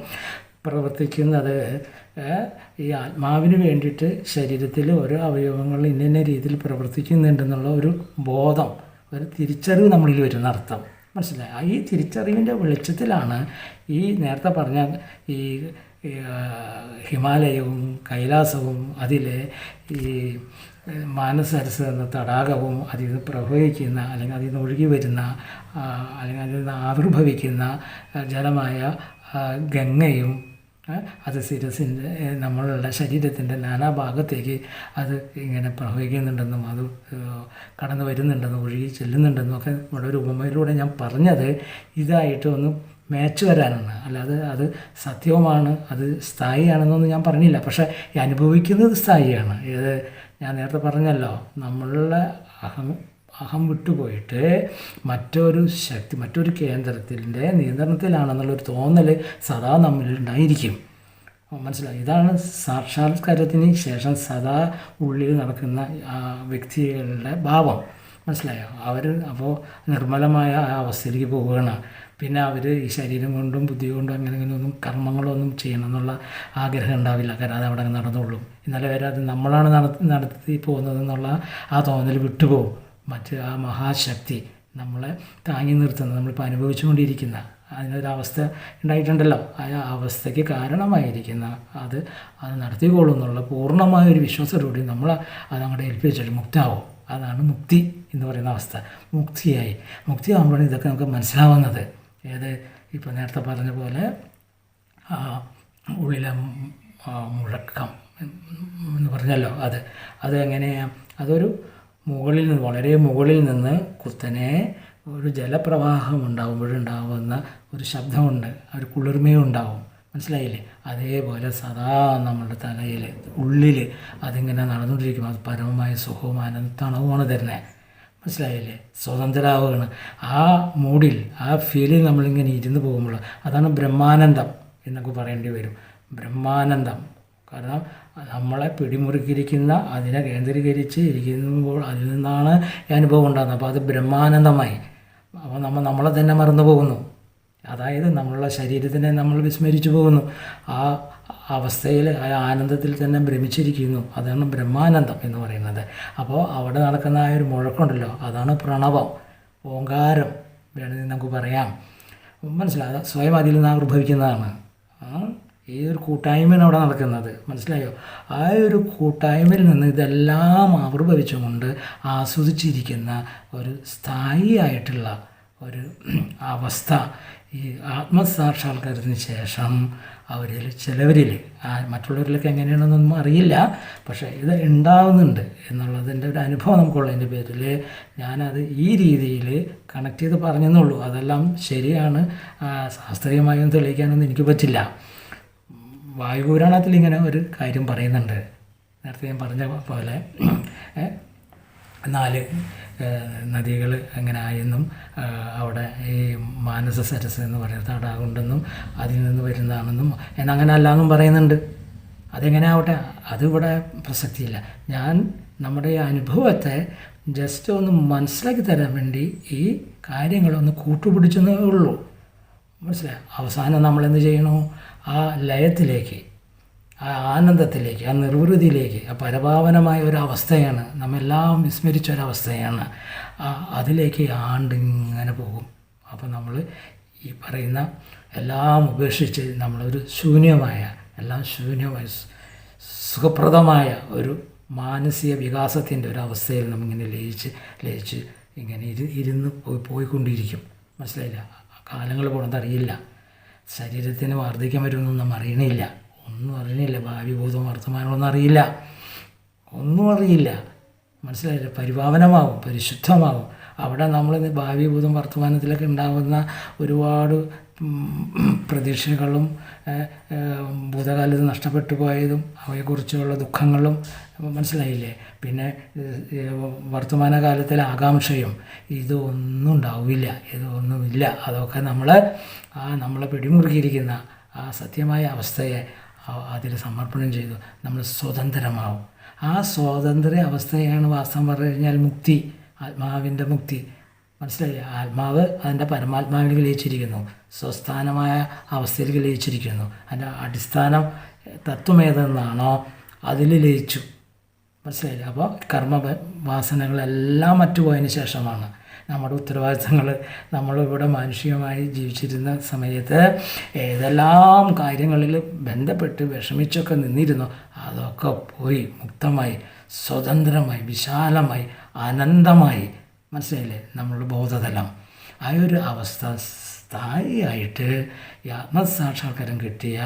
പ്രവർത്തിക്കുന്നത് ഈ ആത്മാവിന് വേണ്ടിയിട്ട് ശരീരത്തിൽ ഓരോ അവയവങ്ങൾ ഇന്ന രീതിയിൽ പ്രവർത്തിക്കുന്നുണ്ടെന്നുള്ള ഒരു ബോധം, ഒരു തിരിച്ചറിവ് നമ്മളിൽ വരുന്ന അർത്ഥം, മനസ്സിലായി? ഈ തിരിച്ചറിവിൻ്റെ വെളിച്ചത്തിലാണ് ഈ നേരത്തെ പറഞ്ഞ ഈ ഹിമാലയവും കൈലാസവും അതിലെ ഈ മാനസരസ് എന്ന തടാകവും അതിൽ നിന്ന് പ്രവഹിക്കുന്ന, അല്ലെങ്കിൽ അതിൽ നിന്ന് ഒഴുകി വരുന്ന, അല്ലെങ്കിൽ അതിൽ നിന്ന് ആവിർഭവിക്കുന്ന ജലമായ ഗംഗയും അത് ശിരസിൻ്റെ നമ്മളുടെ ശരീരത്തിൻ്റെ നാനാഭാഗത്തേക്ക് അത് ഇങ്ങനെ പ്രവഹിക്കുന്നുണ്ടെന്നും അത് കടന്നു വരുന്നുണ്ടെന്നും ഒഴുകി ചെല്ലുന്നുണ്ടെന്നും ഒക്കെ ഇവിടെ ഒരു ഉപമയിലൂടെ ഞാൻ പറഞ്ഞത് ഇതായിട്ട് ഒന്ന് മാച്ച് വരാനാണ്. അല്ലാതെ അത് സത്യവുമാണ്, അത് സ്ഥായിയാണെന്നൊന്നും ഞാൻ പറഞ്ഞില്ല. പക്ഷേ ഈ അനുഭവിക്കുന്നത് സ്ഥായിയാണ്. ഇത് ഞാൻ നേരത്തെ പറഞ്ഞല്ലോ, നമ്മളുടെ അഹം വിട്ടുപോയിട്ട് മറ്റൊരു ശക്തി, മറ്റൊരു കേന്ദ്രത്തിൻ്റെ നിയന്ത്രണത്തിലാണെന്നുള്ളൊരു തോന്നൽ സദാ നമ്മളിലുണ്ടായിരിക്കും, മനസ്സിലായി? ഇതാണ് സാക്ഷാത്കാരത്തിന് ശേഷം സദാ ഉള്ളിൽ നടക്കുന്ന വ്യക്തികളുടെ ഭാവം, മനസ്സിലായോ? അവർ അപ്പോൾ നിർമ്മലമായ ആ അവസ്ഥയിലേക്ക് പോവുകയാണ്. പിന്നെ അവർ ഈ ശരീരം കൊണ്ടും ബുദ്ധി കൊണ്ടും അങ്ങനെയൊന്നും കർമ്മങ്ങളൊന്നും ചെയ്യണം എന്നുള്ള ആഗ്രഹം ഉണ്ടാവില്ല. കാരണം അത് അവിടെ നടന്നുള്ളൂ. ഇന്നലെ വരെ അത് നമ്മളാണ് നടത്തി പോകുന്നതെന്നുള്ള ആ തോന്നൽ വിട്ടുപോകും. മറ്റ് ആ മഹാശക്തി നമ്മളെ താങ്ങി നിർത്തുന്നത്, നമ്മളിപ്പോൾ അനുഭവിച്ചുകൊണ്ടിരിക്കുന്ന അതിനൊരവസ്ഥ ഉണ്ടായിട്ടുണ്ടല്ലോ. ആ അവസ്ഥയ്ക്ക് കാരണമായിരിക്കുന്ന അത് നടത്തിക്കോളും എന്നുള്ള പൂർണ്ണമായൊരു വിശ്വാസത്തോടുകൂടി നമ്മൾ അതങ്ങോട്ട് ഏൽപ്പിച്ചിട്ട് മുക്താവും. അതാണ് മുക്തി എന്ന് പറയുന്ന അവസ്ഥ. മുക്തിയാകുമ്പോഴാണ് ഇതൊക്കെ നമുക്ക് മനസ്സിലാവുന്നത്. ഇപ്പോൾ നേരത്തെ പറഞ്ഞ പോലെ ഉള്ളിലെ മുഴക്കം എന്ന് പറഞ്ഞല്ലോ, അത് എങ്ങനെയാണ്? അതൊരു മുകളിൽ നിന്ന്, വളരെ മുകളിൽ നിന്ന് കുത്തനെ ഒരു ജലപ്രവാഹം ഉണ്ടാകുമ്പോഴുണ്ടാകുന്ന ഒരു ശബ്ദമുണ്ട്, ഒരു കുളിർമയും ഉണ്ടാവും. മനസ്സിലായില്ലേ? അതേപോലെ സദാ നമ്മുടെ തലയിൽ ഉള്ളിൽ അതിങ്ങനെ നടന്നുകൊണ്ടിരിക്കും. അത് പരമമായ സുഖവും തണവുമാണ് തരുന്നത്. മനസ്സിലായില്ലേ? സ്വതന്ത്രരാവുകയാണ്. ആ മൂഡിൽ, ആ ഫീലിൽ നമ്മളിങ്ങനെ ഇരുന്ന് പോകുമ്പോൾ അതാണ് ബ്രഹ്മാനന്ദം എന്നൊക്കെ പറയേണ്ടി വരും. ബ്രഹ്മാനന്ദം. കാരണം നമ്മളെ പിടിമുറുക്കിയിരിക്കുന്ന, അതിനെ കേന്ദ്രീകരിച്ച് ഇരിക്കുമ്പോൾ അതിൽ നിന്നാണ് ഈ അനുഭവം ഉണ്ടാകുന്നത്. അപ്പോൾ അത് ബ്രഹ്മാനന്ദമായി. അപ്പോൾ നമ്മളെ തന്നെ മറന്നു പോകുന്നു. അതായത് നമ്മളുടെ ശരീരത്തിനെ നമ്മൾ വിസ്മരിച്ചു പോകുന്നു. ആ അവസ്ഥയിൽ, ആ ആനന്ദത്തിൽ തന്നെ ഭ്രമിച്ചിരിക്കുന്നു. അതാണ് ബ്രഹ്മാനന്ദം എന്ന് പറയുന്നത്. അപ്പോൾ അവിടെ നടക്കുന്ന ആ ഒരു മുഴക്കമുണ്ടല്ലോ, അതാണ് പ്രണവം, ഓങ്കാരം വേണമെങ്കിൽ നമുക്ക് പറയാം. മനസ്സിലാകാം. സ്വയം അതിൽ നിന്ന് ആവിർഭവിക്കുന്നതാണ്. ഈ ഒരു കൂട്ടായ്മയാണ് അവിടെ നടക്കുന്നത്. മനസ്സിലായോ? ആ ഒരു കൂട്ടായ്മയിൽ നിന്ന് ഇതെല്ലാം ആവിർഭവിച്ചുകൊണ്ട് ആസ്വദിച്ചിരിക്കുന്ന ഒരു സ്ഥായിയായിട്ടുള്ള ഒരു അവസ്ഥ ഈ ആത്മസാക്ഷാത്കാരത്തിന് ശേഷം ചിലവരിൽ, മറ്റുള്ളവരിലൊക്കെ എങ്ങനെയാണെന്നൊന്നും അറിയില്ല, പക്ഷേ ഇത് ഉണ്ടാവുന്നുണ്ട് എന്നുള്ളതിൻ്റെ ഒരു അനുഭവം നമുക്കുള്ളതിൻ്റെ പേരിൽ ഞാനത് ഈ രീതിയിൽ കണക്ട് ചെയ്ത് പറഞ്ഞെന്നുള്ളൂ. അതെല്ലാം ശരിയാണ്, ശാസ്ത്രീയമായൊന്നും തെളിയിക്കാനൊന്നും എനിക്ക് പറ്റില്ല. വായുപുരാണത്തിൽ ഇങ്ങനെ ഒരു കാര്യം പറയുന്നുണ്ട്. നേരത്തെ ഞാൻ പറഞ്ഞ പോലെ 4 നദികൾ എങ്ങനെ ആയെന്നും അവിടെ ഈ മാനസ സരസ് എന്ന് പറയുന്ന തടാകമുണ്ടെന്നും അതിൽ നിന്ന് വരുന്നതാണെന്നും എന്നങ്ങനെ അല്ലാന്നും പറയുന്നുണ്ട്. അതെങ്ങനെ ആവട്ടെ, അതിവിടെ പ്രസക്തിയില്ല. ഞാൻ നമ്മുടെ ഈ അനുഭവത്തെ ജസ്റ്റ് ഒന്ന് മനസ്സിലാക്കി തരാൻ വേണ്ടി ഈ കാര്യങ്ങളൊന്ന് കൂട്ടുപിടിച്ചെന്നേ ഉള്ളൂ. മനസ്സിലായി? അവസാനം നമ്മളെന്ത് ചെയ്യണോ? ആ ലയത്തിലേക്ക്, ആ ആനന്ദത്തിലേക്ക്, ആ നിർവൃതിയിലേക്ക്, ആ പരപാവനമായ ഒരവസ്ഥയാണ്, നമ്മെല്ലാം വിസ്മരിച്ചൊരവസ്ഥയാണ്. അതിലേക്ക് ആണ്ടിങ്ങനെ പോകും. അപ്പോൾ നമ്മൾ ഈ പറയുന്ന എല്ലാം ഉപേക്ഷിച്ച് നമ്മളൊരു ശൂന്യമായ, എല്ലാം ശൂന്യമായ സുഖപ്രദമായ ഒരു മാനസിക വികാസത്തിൻ്റെ ഒരു അവസ്ഥയിൽ നമ്മിങ്ങനെ ലയിച്ച് ഇങ്ങനെ ഇരുന്ന് പോയിക്കൊണ്ടിരിക്കും. മനസ്സിലായില്ല? കാലങ്ങൾ പോണത് അറിയില്ല. ശരീരത്തിന് വാർദ്ധക്യം വരുമെന്നൊന്നും നമ്മൾ അറിയണില്ല. ഒന്നും അറിയണില്ല. ഭാവി, ഭൂതം, വർത്തമാനമൊന്നും അറിയില്ല. ഒന്നും അറിയില്ല. മനസ്സിലായില്ല? പരിപാവനമാകും, പരിശുദ്ധമാകും. അവിടെ നമ്മൾ ഭാവി, ഭൂതം, വർത്തമാനത്തിലൊക്കെ ഉണ്ടാകുന്ന ഒരുപാട് പ്രതീക്ഷകളും ഭൂതകാലത്ത് നഷ്ടപ്പെട്ടു പോയതും അവയെക്കുറിച്ചുള്ള ദുഃഖങ്ങളും മനസ്സിലായില്ലേ? പിന്നെ വർത്തമാനകാലത്തിലെ ആകാംക്ഷയും ഇതൊന്നും ഉണ്ടാവില്ല, ഇതൊന്നുമില്ല. അതൊക്കെ നമ്മളെ പിടിമുറുക്കിയിരിക്കുന്ന ആ സത്യമായ അവസ്ഥയെ അതിൽ സമർപ്പണം ചെയ്തു നമ്മൾ സ്വതന്ത്രമാവും. ആ സ്വാതന്ത്ര്യ അവസ്ഥയാണ് വാസ്തവം പറഞ്ഞു കഴിഞ്ഞാൽ മുക്തി, ആത്മാവിൻ്റെ മുക്തി. മനസ്സിലായില്ലേ? ആത്മാവ് അതിൻ്റെ പരമാത്മാവിൽ ലയിച്ചിരിക്കുന്നു, സ്വസ്ഥാനമായ അവസ്ഥയിൽ ലയിച്ചിരിക്കുന്നു. അതിൻ്റെ അടിസ്ഥാനം തത്വമേതെന്നാണോ അതിൽ ലയിച്ചു. മനസ്സിലായില്ലേ? അപ്പോൾ കർമ്മവാസനകളെല്ലാം മറ്റുപോയതിന് ശേഷമാണ് നമ്മുടെ ഉത്തരവാദിത്തങ്ങൾ. നമ്മളിവിടെ മാനുഷികമായി ജീവിച്ചിരുന്ന സമയത്ത് ഏതെല്ലാം കാര്യങ്ങളിൽ ബന്ധപ്പെട്ട് വിഷമിച്ചൊക്കെ നിന്നിരുന്നോ അതൊക്കെ പോയി മുക്തമായി, സ്വതന്ത്രമായി, വിശാലമായി, അനന്തമായി. മനസ്സിലായില്ലേ? നമ്മളുടെ ബോധതലം ആ ഒരു അവസ്ഥ സ്ഥായിയായിട്ട് ഈ ആത്മസാക്ഷാത്കാരം കിട്ടിയ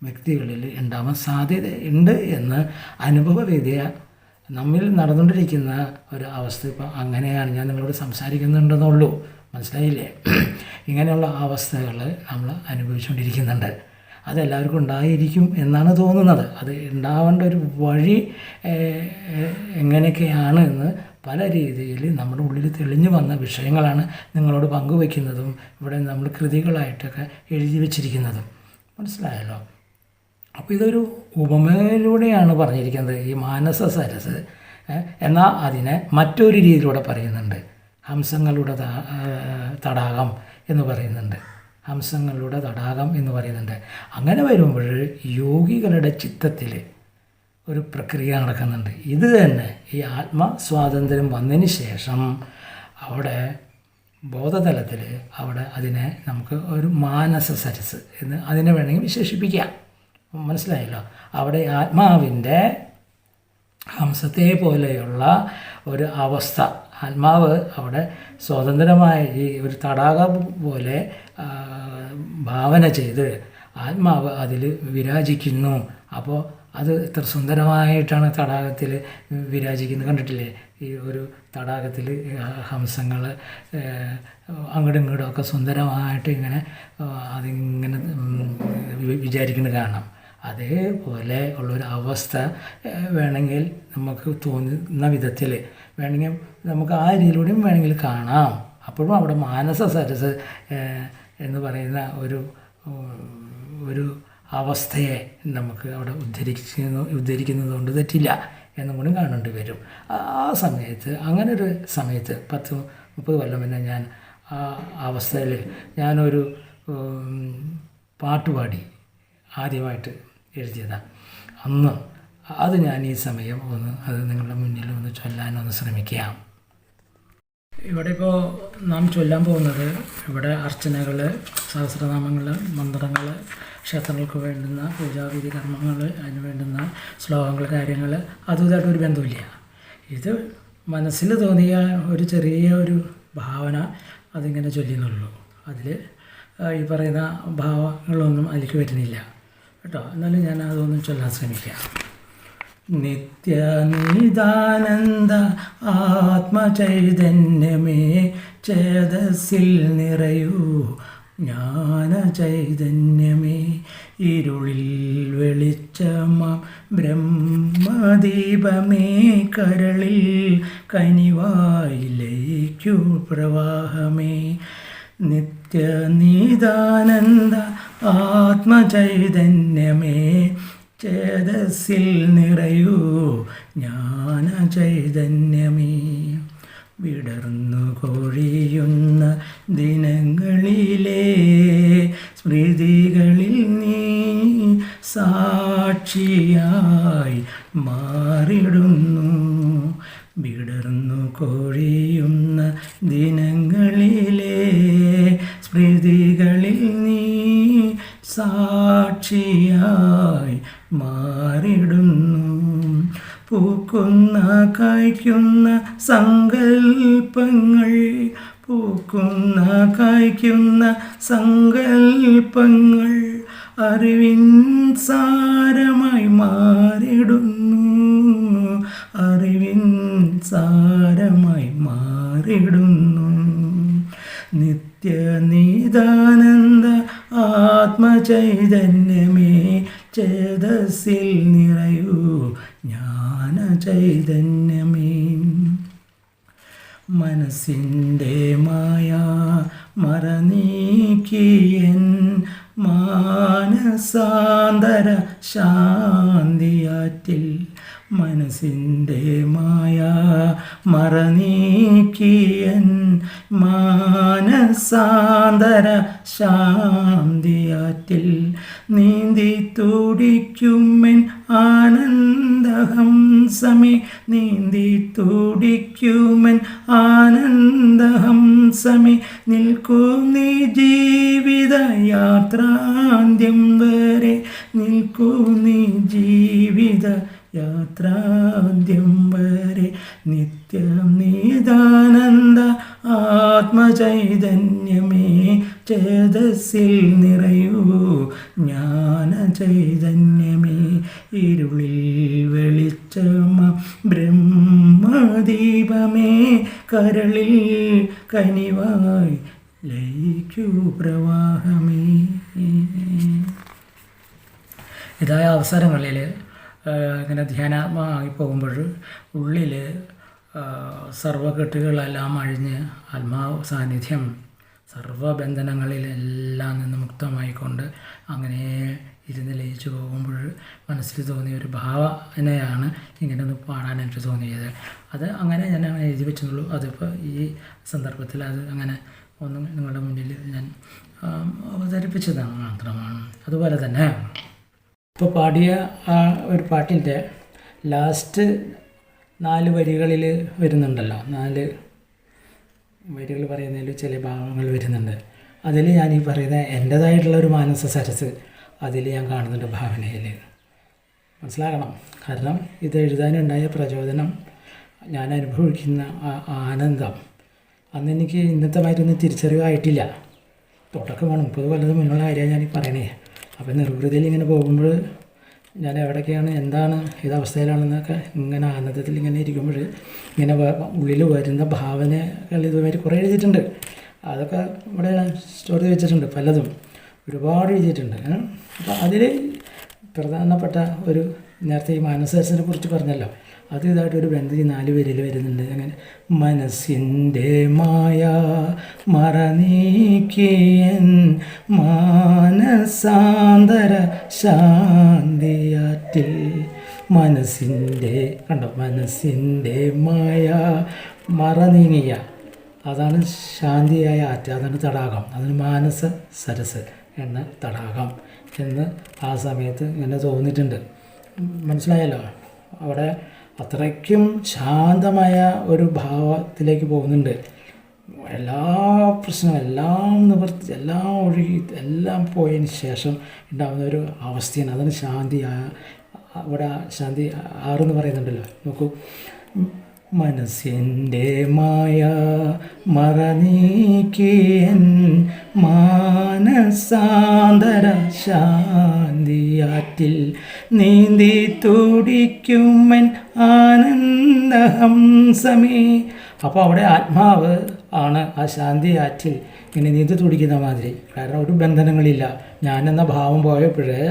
വ്യക്തികളിൽ ഉണ്ടാവാൻ സാധ്യതയുണ്ട് എന്ന് അനുഭവവേദ്യ നമ്മിൽ നടന്നുകൊണ്ടിരിക്കുന്ന ഒരു അവസ്ഥ. ഇപ്പോൾ അങ്ങനെയാണ് ഞാൻ നിങ്ങളോട് സംസാരിക്കുന്നുണ്ടെന്നുള്ളൂ. മനസ്സിലായില്ലേ? ഇങ്ങനെയുള്ള അവസ്ഥകൾ നമ്മൾ അനുഭവിച്ചുകൊണ്ടിരിക്കുന്നുണ്ട്. അതെല്ലാവർക്കും ഉണ്ടായിരിക്കും എന്നാണ് തോന്നുന്നത്. അത് ഉണ്ടാവേണ്ട ഒരു വഴി എങ്ങനെയൊക്കെയാണ് എന്ന് പല രീതിയിൽ നമ്മുടെ ഉള്ളിൽ തെളിഞ്ഞു വന്ന വിഷയങ്ങളാണ് നിങ്ങളോട് പങ്കുവയ്ക്കുന്നതും ഇവിടെ നമ്മൾ കൃതികളായിട്ടൊക്കെ എഴുതി വച്ചിരിക്കുന്നതും. മനസ്സിലായല്ലോ? അപ്പോൾ ഇതൊരു ഉപമയിലൂടെയാണ് പറഞ്ഞിരിക്കുന്നത്, ഈ മാനസ സരസ്. എന്നാൽ അതിനെ മറ്റൊരു രീതിയിലൂടെ പറയുന്നുണ്ട്. ഹംസങ്ങളുടെ തടാകം എന്ന് പറയുന്നുണ്ട്. ഹംസങ്ങളുടെ തടാകം എന്ന് പറയുന്നുണ്ട്. അങ്ങനെ വരുമ്പോൾ യോഗികളുടെ ചിത്തത്തിൽ ഒരു പ്രക്രിയ നടക്കുന്നുണ്ട്. ഇത് തന്നെ ഈ ആത്മസ്വാതന്ത്ര്യം വന്നതിന് ശേഷം അവിടെ ബോധതലത്തിൽ അവിടെ അതിനെ നമുക്ക് ഒരു മാനസ സരസ് എന്ന് അതിനെ വേണമെങ്കിൽ വിശേഷിപ്പിക്കാം. മനസ്സിലായല്ലോ? അവിടെ ആത്മാവിൻ്റെ ഹംസത്തെ പോലെയുള്ള ഒരു അവസ്ഥ, ആത്മാവ് അവിടെ സ്വതന്ത്രമായ ഈ ഒരു തടാകം പോലെ ഭാവന ചെയ്ത് ആത്മാവ് അതിൽ വിരാജിക്കുന്നു. അപ്പോൾ അത് എത്ര സുന്ദരമായിട്ടാണ് തടാകത്തിൽ വിരാജിക്കുന്നത്, കണ്ടിട്ടില്ലേ? ഈ ഒരു തടാകത്തിൽ ഹംസങ്ങൾ അങ്ങോട്ടും ഇങ്ങോട്ടും ഒക്കെ സുന്ദരമായിട്ട് ഇങ്ങനെ അതിങ്ങനെ വിചാരിക്കുന്നത് കാണാം. അതേപോലെ ഉള്ളൊരു അവസ്ഥ വേണമെങ്കിൽ നമുക്ക് തോന്നുന്ന വിധത്തിൽ വേണമെങ്കിൽ നമുക്ക് ആ രീതിയിലൂടെയും വേണമെങ്കിൽ കാണാം. അപ്പോഴും അവിടെ മാനസ സരസ് എന്ന് പറയുന്ന ഒരു അവസ്ഥയെ നമുക്ക് അവിടെ ഉദ്ധരിക്കുന്നത് കൊണ്ട് തെറ്റില്ല എന്നും കൂടി കാണേണ്ടി വരും. ആ സമയത്ത്, അങ്ങനെ ഒരു സമയത്ത് 10-30 കൊല്ലം മുന്നേ ഞാൻ ആ അവസ്ഥയിൽ ഞാനൊരു പാട്ടുപാടി ആദ്യമായിട്ട് എഴുതിയതാണ്. അന്ന് അത് ഞാൻ ഈ സമയം അത് നിങ്ങളുടെ മുന്നിൽ ഒന്ന് ചൊല്ലാനൊന്ന് ശ്രമിക്കാം. ഇവിടെ ഇപ്പോൾ നാം ചൊല്ലാൻ പോകുന്നത്, ഇവിടെ അർച്ചനകൾ, സഹസ്രനാമങ്ങൾ, മന്ത്രങ്ങൾ, ക്ഷേത്രങ്ങൾക്ക് വേണ്ടുന്ന പൂജാവിധി കർമ്മങ്ങൾ, അതിന് വേണ്ടുന്ന ശ്ലോകങ്ങൾ, കാര്യങ്ങൾ അതും ഇതായിട്ടൊരു ബന്ധമില്ല. ഇത് മനസ്സിൽ തോന്നിയ ഒരു ചെറിയ ഒരു ഭാവന അതിങ്ങനെ ചൊല്ലിയെന്നുള്ളൂ. അതിൽ ഈ പറയുന്ന ഭാവങ്ങളൊന്നും അതിലേക്ക് വരുന്നില്ല കേട്ടോ. എന്നാലും ഞാൻ അതൊന്നും ചൊല്ലാൻ ശ്രമിക്കാം. നിത്യനിദാനന്ദ ആത്മചൈതന്യമേ ചേതസ്സിൽ നിറയൂ ജ്ഞാനചൈതന്യമേ, ഇരുളിൽ വെളിച്ചമാം ബ്രഹ്മദീപമേ, കരളിൽ കനിവായി ലയിക്കൂ പ്രവാഹമേ. നിത്യനിദാനന്ദ ആത്മചൈതന്യമേ ചേതസ്സിൽ നിറയൂ ജ്ഞാനചൈതന്യമേ, വിടർന്നു കൊഴിയുന്ന ദിനങ്ങളിലെ സ്മൃതികളിൽ നീ സാക്ഷിയായി മാറിടുന്നു. വിടർന്നു കൊഴിയുന്ന ദിനങ്ങളിലെ സ്മൃതികളിൽ നീ സാക്ഷിയായി മാറിടുന്നു. പൂക്കുന്ന കായ്ക്കുന്ന സങ്കൽപ്പങ്ങൾ, പൂക്കുന്ന കായ്ക്കുന്ന സങ്കൽപ്പങ്ങൾ അറിവിൻ സാരമായി മാറിടുന്നു, അറിവിൻ സാരമായി മാറിടുന്നു. നിത്യനിദാനന്ദ ആത്മചൈതന്യമേ ചേതസ്സിൽ നിറയൂ ജ്ഞാനചൈതന്യമേ. മനസ്സിൻ്റെ മായ മറനീക്കിയൻ മാനസാന്തര ശാന്തിയാറ്റിൽ, മനസ്സിൻ്റെ മായ മറനീക്കിയൻ മാനസാന്തര ശാന്തിയാറ്റിൽ, നീന്തി തുടിക്കുമെൻ ആനന്ദഹംസമേ, നീന്തി തുടിക്കുമെൻ ആനന്ദഹംസമേ, നിൽക്കൂ നീ ജീവിത യാത്രാന്ത്യം വരെ, നിൽക്കൂ നീ ജീവിത യാത്രാന്ത്യം വരെ. നിത്യനിദാനന്ദ ആത്മചൈതന്യമേ ചേതസ്സിൽ നിറയൂ ജ്ഞാനചൈതന്യമേ, ഇരുളിൽ വെളിച്ചമ ബ്രഹ്മദീപമേ, കരളിൽ കനിവായി ലയിക്കൂ പ്രവാഹമേ. ഇതായ അവസരങ്ങളിൽ ഇങ്ങനെ ധ്യാനാത്മകമായി പോകുമ്പോൾ ഉള്ളിൽ സർവ്വകെട്ടുകളെല്ലാം അഴിഞ്ഞ് ആത്മാവ് സാന്നിധ്യം സർവ്വബന്ധനങ്ങളിലെല്ലാം നിന്ന് മുക്തമായിക്കൊണ്ട് അങ്ങനെ ഇരുന്ന് ലയിച്ചു പോകുമ്പോൾ മനസ്സിൽ തോന്നിയ ഒരു ഭാവനയാണ് ഇങ്ങനെ ഒന്ന് പാടാനായിട്ട് തോന്നിയത്. അത് അങ്ങനെ ഞാൻ എഴുതി വെച്ചെന്നുള്ളൂ. അതിപ്പോൾ ഈ സന്ദർഭത്തിൽ അത് അങ്ങനെ ഒന്ന് നിങ്ങളുടെ മുന്നിൽ ഞാൻ അവതരിപ്പിച്ചതാണ് മാത്രമാണ്. അതുപോലെ തന്നെ ഇപ്പോൾ പാടിയ ആ ഒരു പാട്ടിൻ്റെ ലാസ്റ്റ് 4 വരികളിൽ വരുന്നുണ്ടല്ലോ, 4 വരികൾ പറയുന്നതിൽ ചില ഭാവങ്ങൾ വരുന്നുണ്ട്. അതിൽ ഞാൻ ഈ പറയുന്ന എൻ്റേതായിട്ടുള്ളൊരു മാനസ സരസ് അതിൽ ഞാൻ കാണുന്നുണ്ട് ഭാവനയിൽ. മനസ്സിലാക്കണം. കാരണം ഇത് എഴുതാനുണ്ടായ പ്രചോദനം, ഞാൻ അനുഭവിക്കുന്ന ആനന്ദം അന്ന് എനിക്ക് ഇന്നത്തെ മാതിരിയൊന്നും തിരിച്ചറിവായിട്ടില്ല. തുടക്കമാണ്, 30 കൊല്ലത്തിന് മുന്നുള്ള കാര്യമാണ് ഞാൻ ഈ പറയണേ. അപ്പോൾ നിർവൃതിയിൽ ഇങ്ങനെ പോകുമ്പോൾ ഞാൻ എവിടേക്കാണ്, എന്താണ്, ഏതവസ്ഥയിലാണെന്നൊക്കെ ഇങ്ങനെ ആനന്ദത്തിൽ ഇങ്ങനെ ഇരിക്കുമ്പോൾ ഇങ്ങനെ ഉള്ളിൽ വരുന്ന ഭാവനകൾ ഇതുമാതിരി കുറേ എഴുതിയിട്ടുണ്ട്. അതൊക്കെ ഇവിടെ സ്റ്റോർ ചെയ്ത് വെച്ചിട്ടുണ്ട്, പലതും ഒരുപാട് എഴുതിയിട്ടുണ്ട്. അപ്പോൾ അതിൽ പ്രധാനപ്പെട്ട ഒരു, നേരത്തെ ഈ മാനസരസിനെ കുറിച്ച് പറഞ്ഞല്ലോ, അത് ഇതായിട്ടൊരു ബന്ധം ഈ 4 വരിയിൽ വരുന്നുണ്ട്. അങ്ങനെ മനസ്സിൻ്റെ മായ മറനീക്കിയൻ മാനസാന്തര ശാന്തിയാറ്റിൽ. മനസ്സിൻ്റെ, കണ്ടോ, മനസ്സിൻ്റെ മായ മറനീങ്ങിയ, അതാണ് ശാന്തിയായ ആറ്റ്, അതാണ് തടാകം, അതാണ് മാനസ സരസ് എന്ന തടാകം എന്ന് ആ സമയത്ത് ഇങ്ങനെ തോന്നിയിട്ടുണ്ട്. മനസ്സിലായല്ലോ. അവിടെ അത്രയ്ക്കും ശാന്തമായ ഒരു ഭാവത്തിലേക്ക് പോകുന്നുണ്ട്. എല്ലാ പ്രശ്നവും എല്ലാം നിവർത്തി, എല്ലാം ഒഴുകി, എല്ലാം പോയതിന് ശേഷം ഉണ്ടാകുന്ന ഒരു അവസ്ഥയാണ്, അതാണ് ശാന്തി. അവിടെ ശാന്തി 6 എന്ന് പറയുന്നുണ്ടല്ലോ, നോക്കൂ. മനസ്സിൻ്റെ മായ മറനീക്കിയൻ മാനസാന്തര ശാന്തിയാറ്റിൽ നീന്തി തുടിക്കുമൻ ആനന്ദഹംസമേ. അപ്പോൾ അവിടെ ആത്മാവ് ആണ് ആ ശാന്തിയാറ്റിൽ ഇങ്ങനെ നീന്തി തുടിക്കുന്ന മാതിരി. കാരണം ഒരു ബന്ധനങ്ങളില്ല. ഞാനെന്ന ഭാവം പോയപ്പോഴേ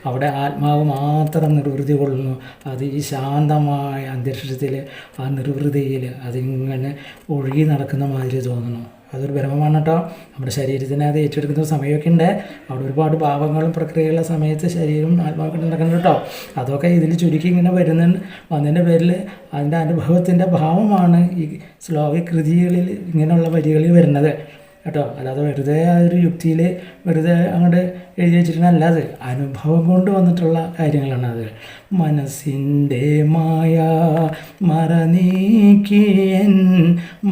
അവിടെ ആത്മാവ് മാത്രം നിർവൃതി കൊള്ളുന്നു. അത് ഈ ശാന്തമായ അന്തരീക്ഷത്തിൽ, ആ നിർവൃതിയിൽ അതിങ്ങനെ ഒഴുകി നടക്കുന്ന മാതിരി തോന്നുന്നു. അതൊരു ബ്രഹ്മമാണ് കേട്ടോ. നമ്മുടെ ശരീരത്തിനെ അത് ഏറ്റെടുക്കുന്ന സമയമൊക്കെ ഉണ്ട്. അവിടെ ഒരുപാട് ഭാവങ്ങളും പ്രക്രിയയുള്ള സമയത്ത് ശരീരം ആത്മാവൊക്കെ നടക്കുന്നുണ്ട് കേട്ടോ. അതൊക്കെ ഇതിൽ ചുരുക്കി ഇങ്ങനെ വന്നതിൻ്റെ പേരിൽ അതിൻ്റെ അനുഭവത്തിൻ്റെ ഭാവമാണ് ഈ ശ്ലോക കൃതികളിൽ ഇങ്ങനെയുള്ള വരികളിൽ വരുന്നത് കേട്ടോ. അല്ലാതെ വെറുതെ ആ ഒരു യുക്തിയിൽ വെറുതെ അങ്ങോട്ട് എഴുതി വെച്ചിട്ടുണ്ടല്ല, അത് അനുഭവം കൊണ്ട് വന്നിട്ടുള്ള കാര്യങ്ങളാണ് അത്. മനസ്സിൻ്റെ മായ മറനീക്കിയൻ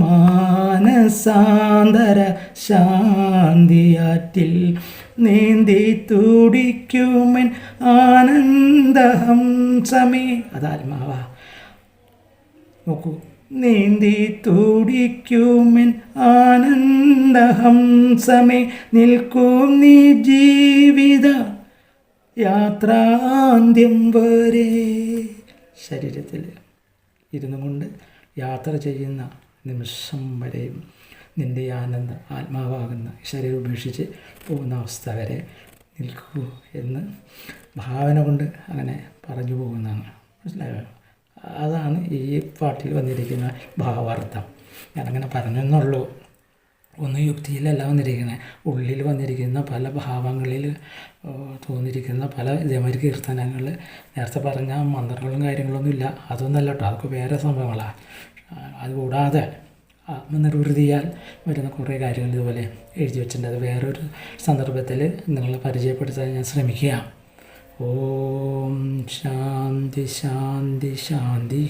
മാനസാന്തര ശാന്തിയാറ്റിൽ നീന്തി തുടിക്കുമൻ ആനന്ദഹംസമേ. അത് ആത്മാവാ. നോക്കൂ, നീന്തി തുടിക്കുമൻ ആനന്ദഹംസമേ. നിൽക്കും നീ ജീവിത യാത്രാന്ത്യം വരെ. ശരീരത്തിൽ ഇരുന്നു കൊണ്ട് യാത്ര ചെയ്യുന്ന നിമിഷം വരെയും നിൻ്റെ ആനന്ദം, ആത്മാവാകുന്ന ശരീരം ഉപേക്ഷിച്ച് പോകുന്ന അവസ്ഥ വരെ നിൽക്കൂ എന്ന് ഭാവന കൊണ്ട് അങ്ങനെ പറഞ്ഞു പോകുന്നതാണ്. മനസ്സിലായോ? അതാണ് ഈ പാട്ടിൽ വന്നിരിക്കുന്ന ഭാവാർത്ഥം. ഞാനങ്ങനെ പറഞ്ഞെന്നുള്ളൂ. ഒന്ന് യുക്തിയിലല്ല വന്നിരിക്കുന്നത്, ഉള്ളിൽ വന്നിരിക്കുന്ന പല ഭാവങ്ങളിൽ തോന്നിയിരിക്കുന്ന പല ഇതേമാതിരി കീർത്തനങ്ങൾ. നേരത്തെ പറഞ്ഞ മന്ത്രങ്ങളും കാര്യങ്ങളൊന്നും ഇല്ല, അതൊന്നല്ല കേട്ടോ, അതൊക്കെ വേറെ സംഭവങ്ങളാണ്. അതുകൂടാതെ ആത്മനിർവൃതിയാൽ വരുന്ന കുറേ കാര്യങ്ങൾ ഇതുപോലെ എഴുതി വെച്ചിട്ടുണ്ട്. അത് വേറൊരു സന്ദർഭത്തിൽ നിങ്ങളെ പരിചയപ്പെടുത്താൻ ഞാൻ ശ്രമിക്കുക. ഓം ശാന്തി ശാന്തി ശാന്തി.